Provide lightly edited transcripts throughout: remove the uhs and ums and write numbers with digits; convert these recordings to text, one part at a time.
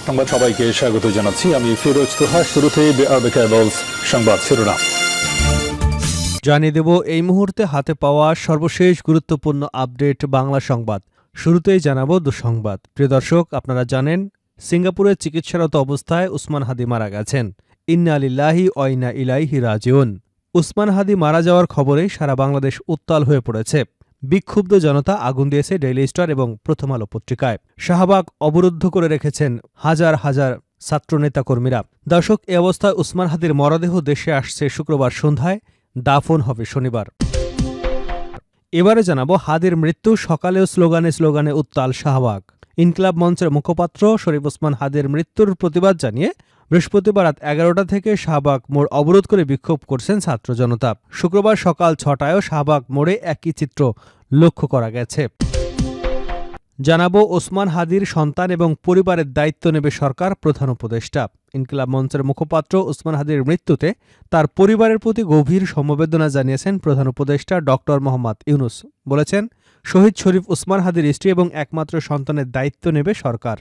সংবাদ সবাইকে স্বাগত জানাচ্ছি। আমি ফিরোজ তোহা। শুরুতেই সংবাদ শিরোনাম জানিয়ে দেব এই মুহূর্তে হাতে পাওয়া সর্বশেষ গুরুত্বপূর্ণ আপডেট বাংলা সংবাদ। শুরুতেই জানাবো দুঃসংবাদ। প্রিয় দর্শক, আপনারা জানেন সিঙ্গাপুরে চিকিৎসারত অবস্থায় উসমান হাদি মারা গেছেন। ইন্না লিল্লাহি ওয়া ইন্না ইলাইহি রাজিউন। উসমান হাদি মারা যাওয়ার খবরে সারা বাংলাদেশ উত্তাল হয়ে পড়েছে। বিক্ষুব্ধ জনতা আগুন দিয়েছে ডেইলি স্টার এবং প্রথম আলো পত্রিকায়। শাহবাগ অবরুদ্ধ করে রেখেছেন হাজার হাজার ছাত্রনেতা কর্মীরা। দর্শক, এ অবস্থায় উসমান হাদির মরদেহ দেশে আসছে শুক্রবার সন্ধ্যায়, দাফন হবে শনিবার। এবারে জানাবো হাদির মৃত্যু সকালেও স্লোগানে স্লোগানে উত্তাল শাহবাগ। ইনকিলাব মঞ্চের মুখপাত্র শরীফ ওসমান হাদির মৃত্যুর প্রতিবাদ জানিয়ে বৃহস্পতিবার রাত 11টা থেকে শাহবাগ মোড় অবরোধ করে বিক্ষোভ করছেন ছাত্র জনতা। শুক্রবার সকাল 6টায়ও শাহবাগ মোড়ে একই চিত্র লক্ষ্য করা গেছে। জানাবো ওসমান হাদির সন্তান এবং পরিবারের দায়িত্ব নেবে সরকার, প্রধান উপদেষ্টা। ইনকিলাব মঞ্চের মুখপাত্র ওসমান হাদির মৃত্যুতে তার পরিবারের প্রতি গভীর সমবেদনা জানিয়েছেন প্রধান উপদেষ্টা ডক্টর মোহাম্মদ ইউনুস। বলেছেন, শহীদ শরীফ ওসমান হাদির স্ত্রী এবং একমাত্র সন্তানের দায়িত্ব নেবে সরকার।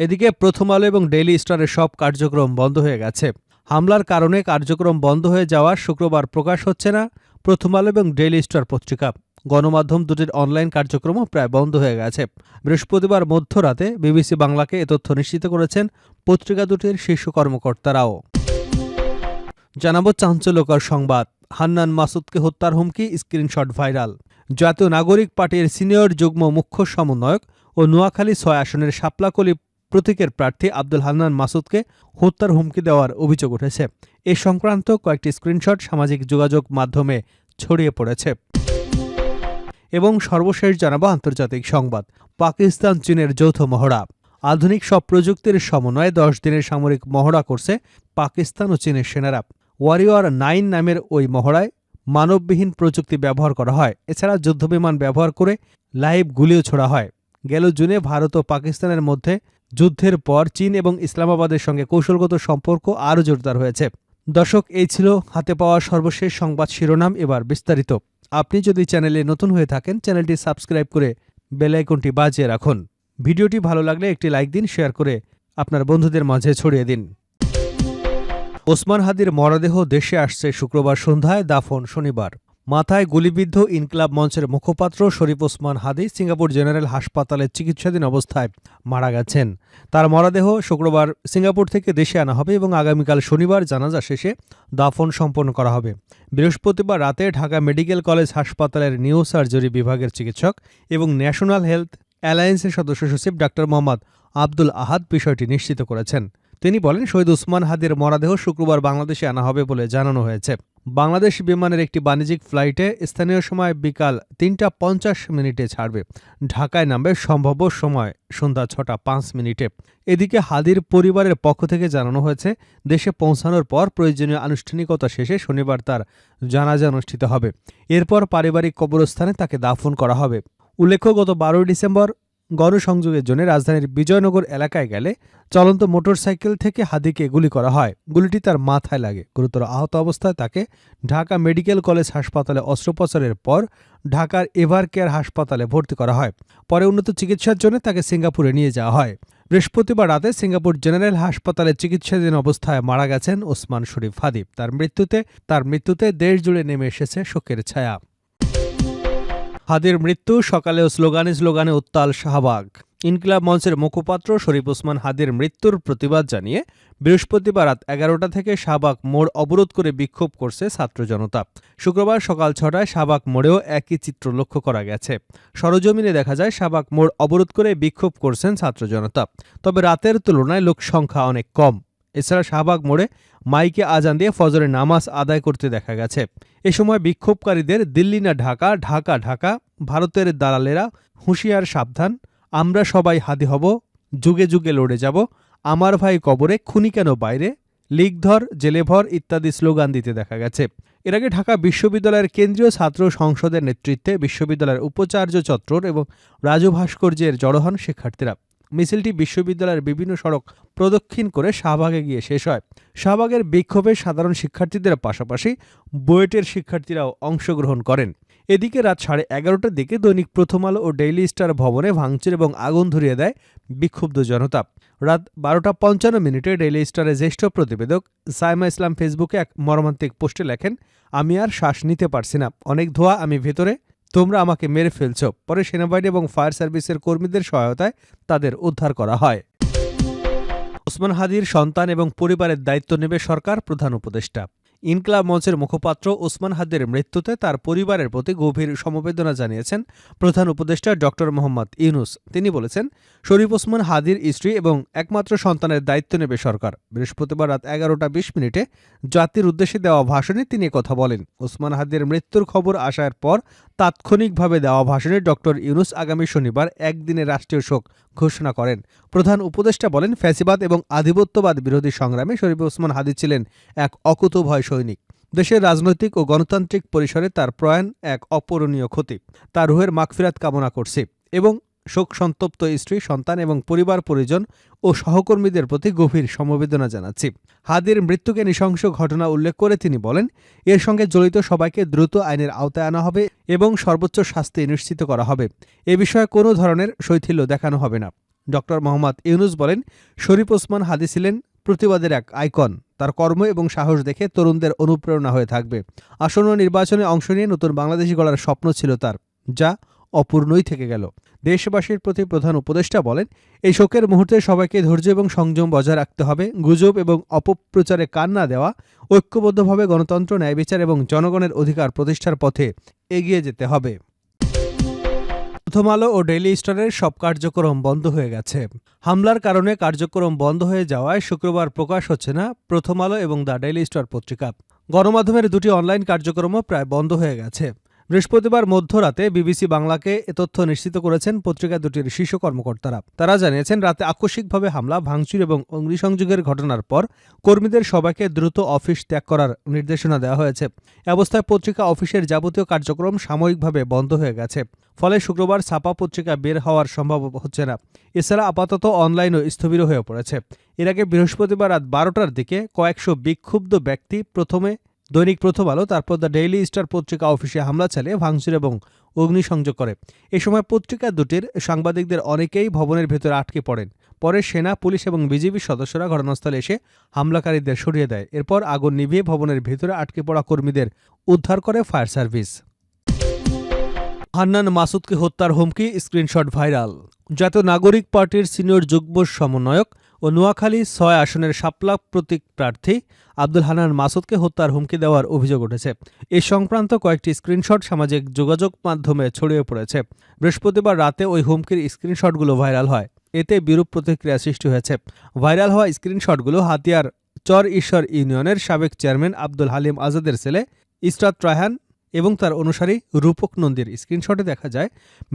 এদিকে প্রথম আলো এবং ডেইলি স্টারের সব কার্যক্রম বন্ধ হয়ে গেছে। হামলার কারণে কার্যক্রম বন্ধ হয়ে যাওয়া শুক্রবার প্রকাশ হচ্ছে না প্রথম আলো এবং ডেইলি স্টার পত্রিকা। গণমাধ্যম দুটির অনলাইন কার্যক্রমও প্রায় বন্ধ হয়ে গেছে। বৃহস্পতিবার মধ্যরাতে বিবিসি বাংলাকে এ তথ্য নিশ্চিত করেছেন পত্রিকা দুটির শীর্ষ কর্মকর্তারাও। জানাবো চাঞ্চল্যকর সংবাদ। হান্নান মাসুদকে হত্যার হুমকি, স্ক্রিনশট ভাইরাল। জাতীয় নাগরিক পার্টির সিনিয়র যুগ্ম মুখ্য সমন্বয়ক ও নোয়াখালী ৬ আসনের শাপলাকলি প্রতীকের প্রার্থী আব্দুল হান্নান মাসুদকে হত্যার হুমকি দেওয়ার অভিযোগ উঠেছে। এ সংক্রান্ত কয়েকটি স্ক্রিনশট সামাজিক যোগাযোগ মাধ্যমে ছড়িয়ে পড়েছে। এবং সর্বশেষ জানাবো আন্তর্জাতিক সংবাদ। পাকিস্তান চীনের যৌথ মহড়া। আধুনিক সব প্রযুক্তির সমন্বয়ে 10 দিনের সামরিক মহড়া করছে পাকিস্তান ও চীনের সেনারা। ওয়ারিয়র 9 নামের ওই মহড়ায় মানববিহীন প্রযুক্তি ব্যবহার করা হয়। এছাড়া যুদ্ধবিমান ব্যবহার করে লাইভ গুলিও ছোড়া হয়। গেল জুনে ভারত ও পাকিস্তানের মধ্যে যুদ্ধের পর চীন এবং ইসলামাবাদের সঙ্গে কৌশলগত সম্পর্ক আরও জোরদার হয়েছে। দর্শক, এই ছিল হাতে পাওয়া সর্বশেষ সংবাদ শিরোনাম। এবার বিস্তারিত। আপনি যদি চ্যানেলে নতুন হয়ে থাকেন, চ্যানেলটি সাবস্ক্রাইব করে বেল আইকনটি বাজিয়ে রাখুন। ভিডিওটি ভালো লাগলে একটি লাইক দিন, শেয়ার করে আপনার বন্ধুদের মাঝে ছড়িয়ে দিন। ওসমান হাদির মরদেহ দেশে আসছে শুক্রবার সন্ধ্যায়, দাফন শনিবার। মাথায় গুলিবিদ্ধ ইনকিলাব মঞ্চের মুখপাত্র শরীফ ওসমান হাদি সিঙ্গাপুর জেনারেল হাসপাতালে চিকিৎসাধীন অবস্থায় মারা গেছেন। তার মরদেহ শুক্রবার সিঙ্গাপুর থেকে দেশে আনা হবে এবং আগামীকাল শনিবার জানাজা শেষে দাফন সম্পন্ন করা হবে। বৃহস্পতিবার রাতে ঢাকা মেডিকেল কলেজ হাসপাতালের নিউ সার্জারি বিভাগের চিকিৎসক এবং ন্যাশনাল হেলথ অ্যালায়েন্সের সদস্য সচিব ডাক্তার মোহাম্মদ আব্দুল আহাদ বিষয়টি নিশ্চিত করেছেন। তিনি বলেন, শহীদ ওসমান হাদির মরদেহ শুক্রবার বাংলাদেশে আনা হবে বলে জানানো হয়েছে। বাংলাদেশ বিমানের একটি বাণিজ্যিক ফ্লাইটে স্থানীয় সময় বিকাল 3টা 50 ছাড়বে। ঢাকায় নামবে সম্ভাব্য সময় সন্ধ্যা 6টা 5। এদিকে হাদির পরিবারের পক্ষ থেকে জানানো হয়েছে, দেশে পৌঁছানোর পর প্রয়োজনীয় আনুষ্ঠানিকতা শেষে শনিবার তার জানাজা অনুষ্ঠিত হবে। এরপর পারিবারিক কবরস্থানে তাকে দাফন করা হবে। উল্লেখ্য, গত 12 ডিসেম্বর গণসংযোগের জন্য রাজধানীর বিজয়নগর এলাকায় গেলে চলন্ত মোটরসাইকেল থেকে হাদিকে গুলি করা হয়। গুলিটি তার মাথায় লাগে। গুরুতর আহত অবস্থায় তাকে ঢাকা মেডিকেল কলেজ হাসপাতালে অস্ত্রোপচারের পর ঢাকার এভার কেয়ার হাসপাতালে ভর্তি করা হয়। পরে উন্নত চিকিৎসার জন্য তাকে সিঙ্গাপুরে নিয়ে যাওয়া হয়। বৃহস্পতিবার রাতে সিঙ্গাপুর জেনারেল হাসপাতালে চিকিৎসাধীন অবস্থায় মারা গেছেন ওসমান শরীফ হাদি। তার মৃত্যুতে দেশ জুড়ে নেমে এসেছে শোকের ছায়া। হাদির মৃত্যু সকালেও স্লোগানে স্লোগানে উত্তাল শাহবাগ। ইনকিলাব মঞ্চের মুখপাত্র শরীফ ওসমান হাদির মৃত্যুর প্রতিবাদ জানিয়ে বৃহস্পতিবার রাত 11টা থেকে শাহবাগ মোড় অবরোধ করে বিক্ষোভ করছে ছাত্র জনতা। শুক্রবার সকাল 6টায় শাহবাগ মোড়েও একই চিত্র লক্ষ্য করা গেছে। সরজমিনে দেখা যায় শাহবাগ মোড় অবরোধ করে বিক্ষোভ করছেন ছাত্র জনতা। তবে রাতের তুলনায় লোক সংখ্যা অনেক কম। এছাড়া শাহবাগ মোড়ে মাইকে আজান দিয়ে ফজরের নামাজ আদায় করতে দেখা গেছে। এ সময় বিক্ষোভকারীদের দিল্লি না ঢাকা, ঢাকা ঢাকা, ভারতের দালালেরা হুঁশিয়ার সাবধান, আমরা সবাই হাদি হব, যুগে যুগে লড়ে যাব, আমার ভাই কবরে, খুনি কেন বাইরে, লিগধর জেলেভর ইত্যাদি স্লোগান দিতে দেখা গেছে। এর আগে ঢাকা বিশ্ববিদ্যালয়ের কেন্দ্রীয় ছাত্র সংসদের নেতৃত্বে বিশ্ববিদ্যালয়ের উপাচার্য চত্বর এবং রাজু ভাস্কর্যের জড়ো হন শিক্ষার্থীরা। মিছিলটি বিশ্ববিদ্যালয়ের বিভিন্ন সড়ক প্রদক্ষিণ করে শাহবাগে গিয়ে শেষ হয়। শাহবাগের বিক্ষোভে সাধারণ শিক্ষার্থীদের পাশাপাশি বুয়েটের শিক্ষার্থীরাও অংশগ্রহণ করেন। এদিকে রাত 11:30টার দিকে দৈনিক প্রথম আলো ও ডেইলি স্টার ভবনে ভাঙচুর এবং আগুন ধরিয়ে দেয় বিক্ষুব্ধ জনতা। রাত 12:55 ডেইলি স্টারের জ্যেষ্ঠ প্রতিবেদক সাইমা ইসলাম ফেসবুকে এক মর্মান্তিক পোস্টে লেখেন, আমি আর শ্বাস নিতে পারছি না, অনেক ধোঁয়া, আমি ভেতরে, তোমরা আমাকে মেরে ফেলছ। পরে সেনাবাহিনী এবং ফায়ার সার্ভিসের কর্মীদের সহায়তায় তাদের উদ্ধার করা হয়। ওসমান হাদির সন্তান এবং পরিবারের দায়িত্ব নেবে সরকার, প্রধান উপদেষ্টা। ইনকিলাব মঞ্চের মুখপাত্র ওসমান হাদির মৃত্যুতে তার পরিবারের প্রতি গভীর সমবেদনা জানিয়েছেন প্রধান উপদেষ্টা ডক্টর মোহাম্মদ ইউনূস। তিনি বলেছেন, শরীফ ওসমান হাদির স্ত্রী এবং একমাত্র সন্তানের দায়িত্ব নেবে সরকার। বৃহস্পতিবার রাত 11:20 জাতির উদ্দেশ্যে দেওয়া ভাষণে তিনি কথা বলেন। ওসমান হাদির মৃত্যুর খবর আসার পর তাৎক্ষণিকভাবে দেওয়া ভাষণে ডক্টর ইউনূস আগামী শনিবার একদিনের রাষ্ট্রীয় শোক ঘোষণা করেন। প্রধান উপদেষ্টা বলেন, ফ্যাসিবাদ এবং আধিপত্যবাদ বিরোধী সংগ্রামে শরীফ ওসমান হাদি ছিলেন এক অকুতোভয় সৈনিক। দেশের রাজনৈতিক ও গণতান্ত্রিক পরিসরে তার প্রয়াণ এক অপূরণীয় ক্ষতি। তার রুহের মাগফিরাত কামনা করছি এবং শোক সন্তপ্ত স্ত্রী, সন্তান এবং পরিবার পরিজন ও সহকর্মীদের প্রতি গভীর সমবেদনা জানাচ্ছি। হাদির মৃত্যুকে নৃশংস ঘটনা উল্লেখ করে তিনি বলেন, এর সঙ্গে জড়িত সবাইকে দ্রুত আইনের আওতায় আনা হবে এবং সর্বোচ্চ শাস্তি নিশ্চিত করা হবে। এ বিষয়ে কোনো ধরনের শৈথিল্য দেখানো হবে না। ডক্টর মোহাম্মদ ইউনূস বলেন, শরীফ ওসমান হাদি ছিলেন প্রতিবাদের এক আইকন। তার কর্ম এবং সাহস দেখে তরুণদের অনুপ্রেরণা হয়ে থাকবে। আসন্ন নির্বাচনে অংশ নিয়ে নতুন বাংলাদেশী গড়ার স্বপ্ন ছিল তার, যা অপূর্ণই থেকে গেল। দেশবাসীর প্রতি প্রধান উপদেষ্টা বলেন, এই শোকের মুহূর্তে সবাইকে ধৈর্য এবং সংযম বজায় রাখতে হবে। গুজব এবং অপপ্রচারে কান না দেওয়া, ঐক্যবদ্ধভাবে গণতন্ত্র, ন্যায় বিচার এবং জনগণের অধিকার প্রতিষ্ঠার পথে এগিয়ে যেতে হবে। প্রথম আলো ও ডেইলি স্টারের সব কার্যক্রম বন্ধ হয়ে গেছে। হামলার কারণে কার্যক্রম বন্ধ হয়ে যাওয়ায় শুক্রবার প্রকাশ হচ্ছে না প্রথম আলো এবং দ্য ডেইলি স্টার পত্রিকা। গণমাধ্যমের দুটি অনলাইন কার্যক্রমও প্রায় বন্ধ হয়ে গেছে। বৃহস্পতিবার মধ্যরাতে বিবিসি বাংলাকে এ তথ্য নিশ্চিত করেছেন পত্রিকা দুটির শীর্ষ কর্মকর্তারা। তারা জানিয়েছেন, রাতে আকস্মিকভাবে হামলা, ভাঙচুর এবং অগ্নিসংযোগের ঘটনার পর কর্মীদের সবাইকে দ্রুত অফিস ত্যাগ করার নির্দেশনা দেওয়া হয়েছে। এ অবস্থায় পত্রিকা অফিসের যাবতীয় কার্যক্রম সাময়িকভাবে বন্ধ হয়ে গেছে। ফলে শুক্রবার ছাপা পত্রিকা বের হওয়ার সম্ভব হচ্ছে না। এছাড়া আপাতত অনলাইনও স্থবির হয়ে পড়েছে। এর আগে বৃহস্পতিবার রাত 12টার দিকে কয়েকশো বিক্ষুব্ধ ব্যক্তি প্রথমে দৈনিক প্রথম আলো, তারপর দ্য ডেইলি স্টার পত্রিকা অফিসে হামলা চালিয়ে ভাঙচুর এবং অগ্নিসংযোগ করে। এ সময় পত্রিকা দুটির সাংবাদিকদের অনেকেই ভবনের ভেতরে আটকে পড়েন। পরে সেনা, পুলিশ এবং বিজিবি সদস্যরা ঘটনাস্থলে এসে হামলাকারীদের সরিয়ে দেয়। এরপর আগুন নিভিয়ে ভবনের ভেতরে আটকে পড়া কর্মীদের উদ্ধার করে ফায়ার সার্ভিস। হান্নান মাসুদকে হত্যার হুমকি, স্ক্রিনশট ভাইরাল। জাতীয় নাগরিক পার্টির সিনিয়র যুগ্ম সমন্বয়ক ও নোয়াখালী ৬ আসনের শাপলা প্রতীক প্রার্থী আব্দুল হান্নান মাসুদকে হত্যার হুমকি দেওয়ার অভিযোগ উঠেছে। এ সংক্রান্ত কয়েকটি স্ক্রিনশট সামাজিক যোগাযোগ মাধ্যমে ছড়িয়ে পড়েছে। বৃহস্পতিবার রাতে ওই হুমকির স্ক্রিনশটগুলো ভাইরাল হয়। এতে বিরূপ প্রতিক্রিয়া সৃষ্টি হয়েছে। ভাইরাল হওয়া স্ক্রিনশটগুলো হাতিয়ার চর ঈশ্বর ইউনিয়নের সাবেক চেয়ারম্যান আব্দুল হালিম আজাদের ছেলে ইসরাত রায়হান এবং তার অনুসারী রূপক নন্দীর। স্ক্রিনশটে দেখা যায়,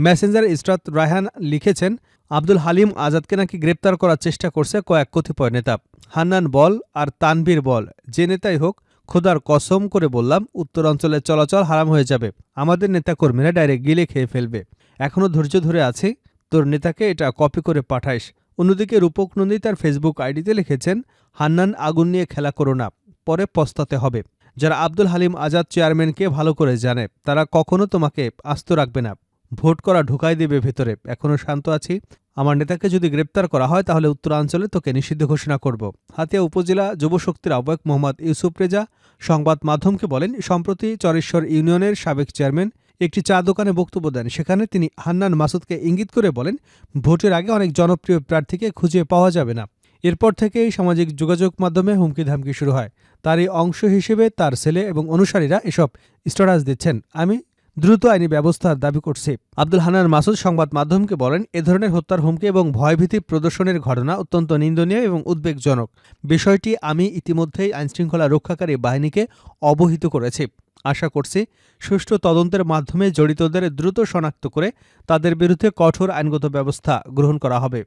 মেসেঞ্জারে ইসরাত রায়হান লিখেছেন, আব্দুল হালিম আজাদকে নাকি গ্রেপ্তার করার চেষ্টা করছে কতিপয় নেতা। হান্নান বল আর তানভীর বল, যে নেতাই হোক, খোদার কসম করে বললাম, উত্তরাঞ্চলে চলাচল হারাম হয়ে যাবে। আমাদের নেতাকর্মীরা ডাইরেক্ট গিলে খেয়ে ফেলবে। এখনও ধৈর্য ধরে আছি, তোর নেতাকে এটা কপি করে পাঠাইস। অন্যদিকে রূপক নন্দী তার ফেসবুক আইডিতে লিখেছেন, হান্নান, আগুন নিয়ে খেলা করো না, পরে পস্তাতে হবে। যারা আব্দুল হালিম আজাদ চেয়ারম্যানকে ভালো করে জানে, তারা কখনো তোমাকে আস্ত রাখবে না, ভোট করা ঢুকাই দেবে ভেতরে। এখনও শান্ত আছি। আমার নেতাকে যদি গ্রেপ্তার করা হয় তাহলে উত্তরাঞ্চলে তোকে নিষিদ্ধ ঘোষণা করব। হাতিয়া উপজেলা যুবশক্তির আহ্বায়ক মোহাম্মদ ইউসুফ রেজা সংবাদ মাধ্যমকে বলেন, সম্প্রতি চরেশ্বর ইউনিয়নের সাবেক চেয়ারম্যান একটি চা দোকানে বক্তব্য দেন। সেখানে তিনি হান্নান মাসুদকে ইঙ্গিত করে বলেন, ভোটের আগে অনেক জনপ্রিয় প্রার্থীকে খুঁজে পাওয়া যাবে না। এরপর থেকেই সামাজিক যোগাযোগ মাধ্যমে হুমকি ধামকি শুরু হয়। তারই অংশ হিসেবে তার ছেলে এবং অনুসারীরা এসব স্ট্যাটাস দিচ্ছেন। আমি দ্রুত আইনি ব্যবস্থার দাবি করছি। আব্দুল হান্নান মাসুদ সংবাদ মাধ্যমকে বলেন, এ ধরনের হত্যার হুমকি এবং ভয়ভীতি প্রদর্শনের ঘটনা অত্যন্ত নিন্দনীয় এবং উদ্বেগজনক। বিষয়টি আমি ইতিমধ্যেই আইনশৃঙ্খলা রক্ষাকারী বাহিনীকে অবহিত করেছি। আশা করছি সুষ্ঠু তদন্তের মাধ্যমে জড়িতদের দ্রুত শনাক্ত করে তাদের বিরুদ্ধে কঠোর আইনগত ব্যবস্থা গ্রহণ করা হবে।